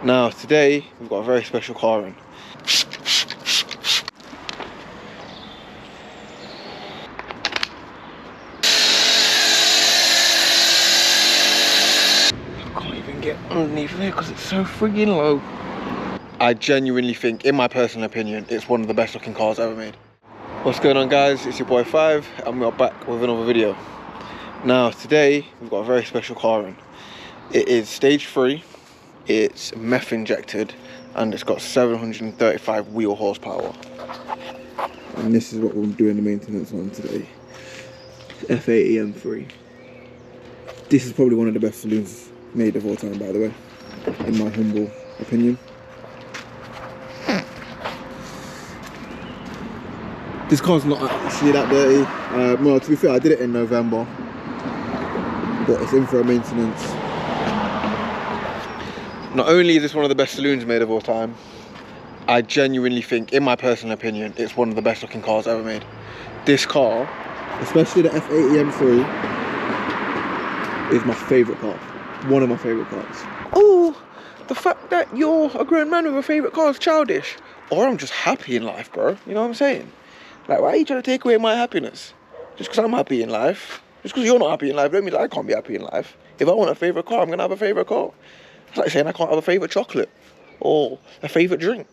Now today we've got a very special car in. I can't even get underneath there because it's so friggin' low. I genuinely think, in my personal opinion, it's one of the best looking cars ever made. What's going on, guys? It's your boy 5 and we are back with another video. Now today we've got a very special car in. It is stage 3. It's meth injected and it's got 735 wheel horsepower. And this is what we're doing the maintenance on today. F80 M3. This is probably one of the best saloons made of all time, by the way, in my humble opinion. This car's not actually that dirty. Well, to be fair, I did it in November, but it's in for a maintenance. Not only is this one of the best saloons made of all time, I genuinely think, in my personal opinion, it's one of the best looking cars ever made. This car, especially the F80 M3, is my favourite car. One of my favourite cars. Oh, the fact that you're a grown man with a favourite car is childish. Or I'm just happy in life, bro. You know what I'm saying? Like, why are you trying to take away my happiness? Just because I'm happy in life. Just because you're not happy in life, don't mean I can't be happy in life. If I want a favourite car, I'm going to have a favourite car. It's like saying I can't have a favourite chocolate or a favourite drink.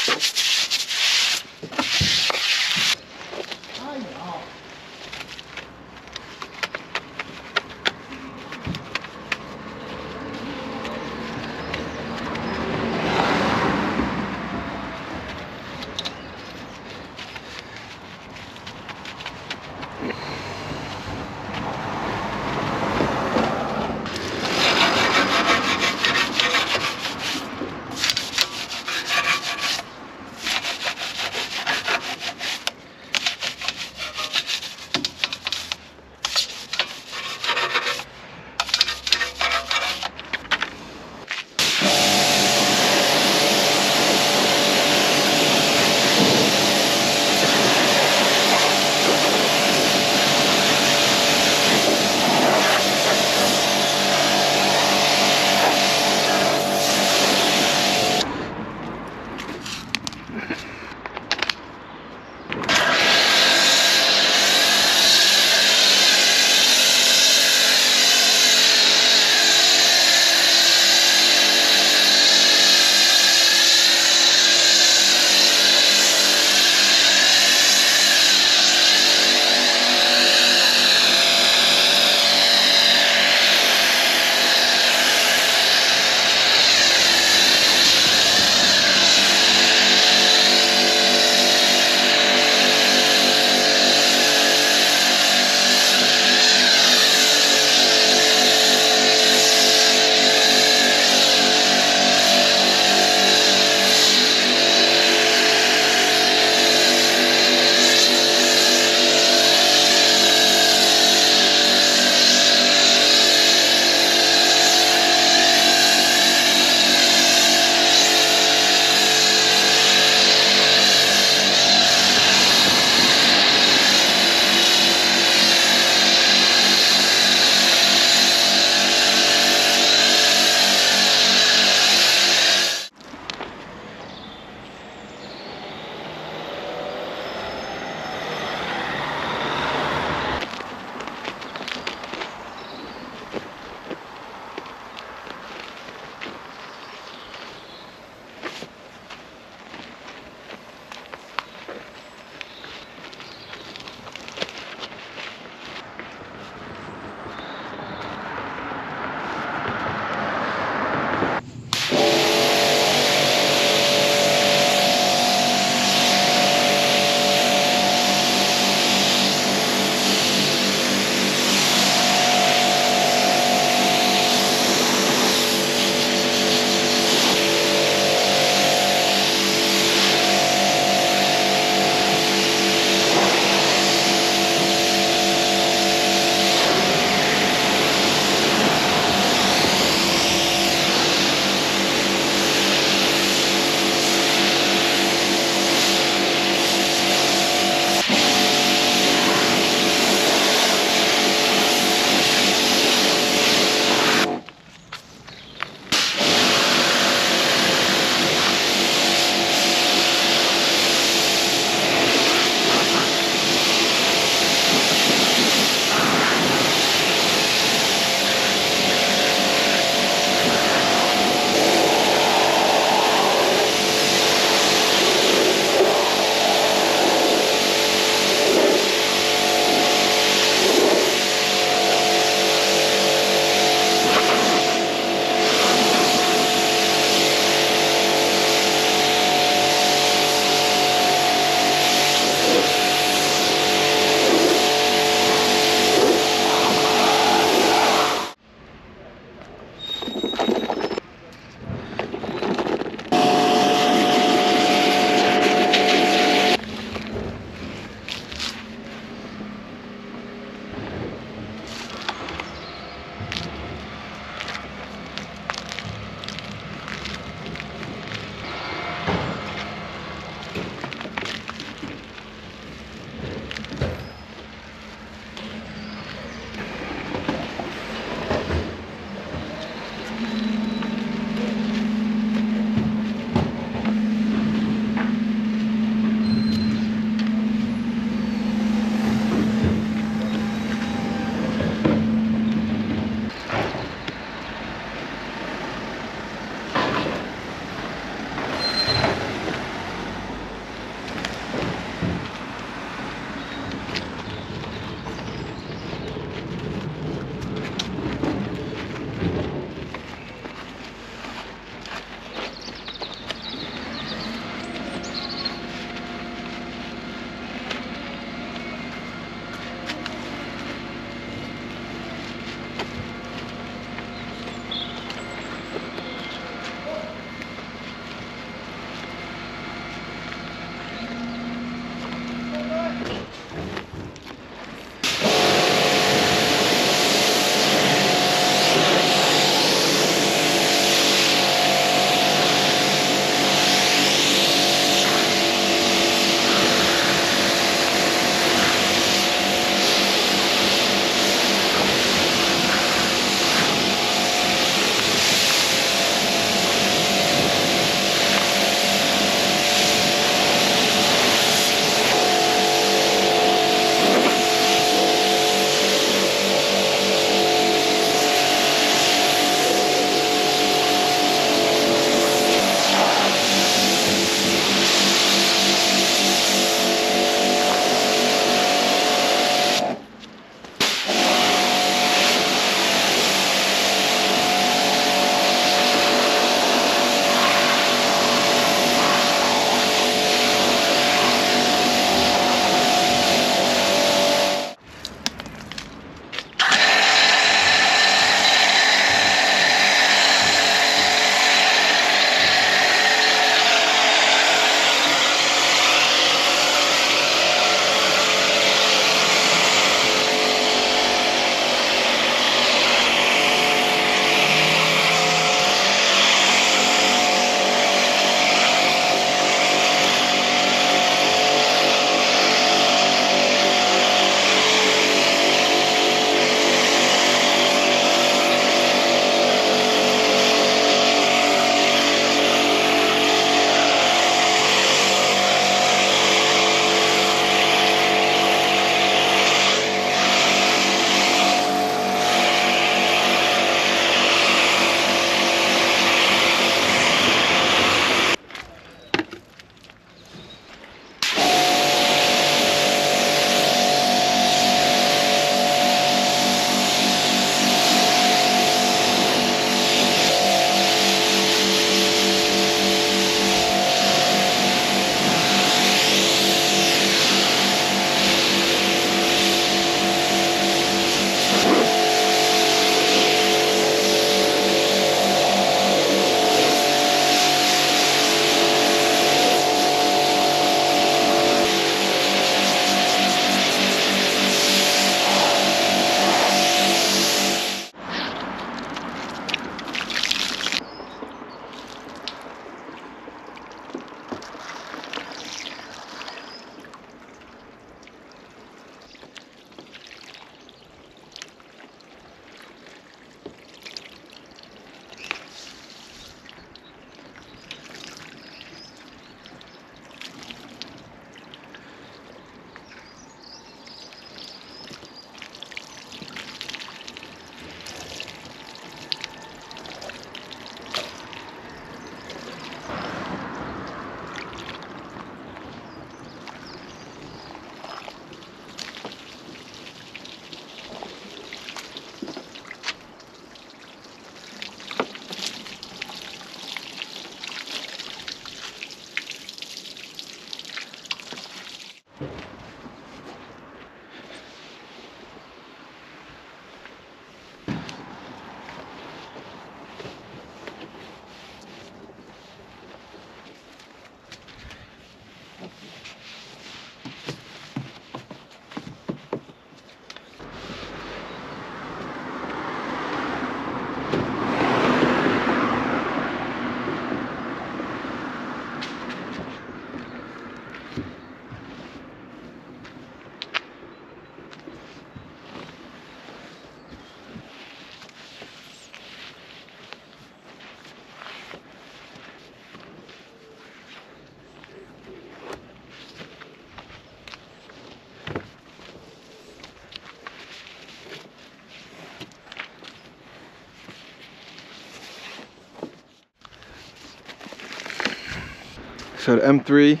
So the M3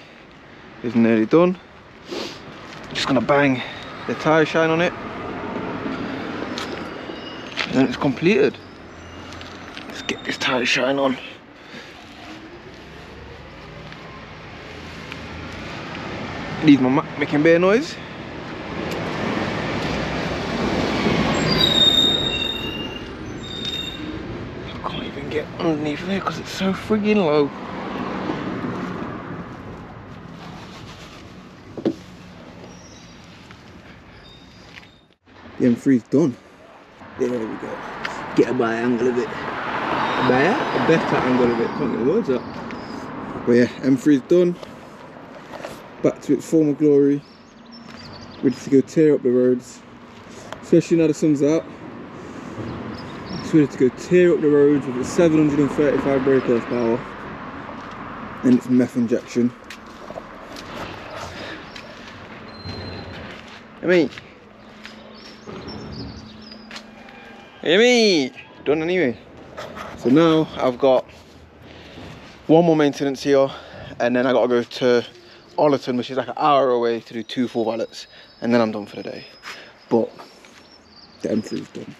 is nearly done. Just gonna bang the tyre shine on it, and then it's completed. Let's get this tyre shine on. Leave my Mac making bare noise. I can't even get underneath there because it's so friggin' low. The M3's done. There we go. Get a better angle of it. A better angle of it. Can't get the words up. But yeah, M3's done. Back to its former glory. Ready to go tear up the roads. Especially now the sun's out. It's ready to go tear up the roads with its 735 brake horsepower and its meth injection. Yummy! Done anyway. So now I've got one more maintenance here, and then I gotta go to Valeting, which is like an hour away, to do 2 full valets, and then I'm done for the day. But the M3's done.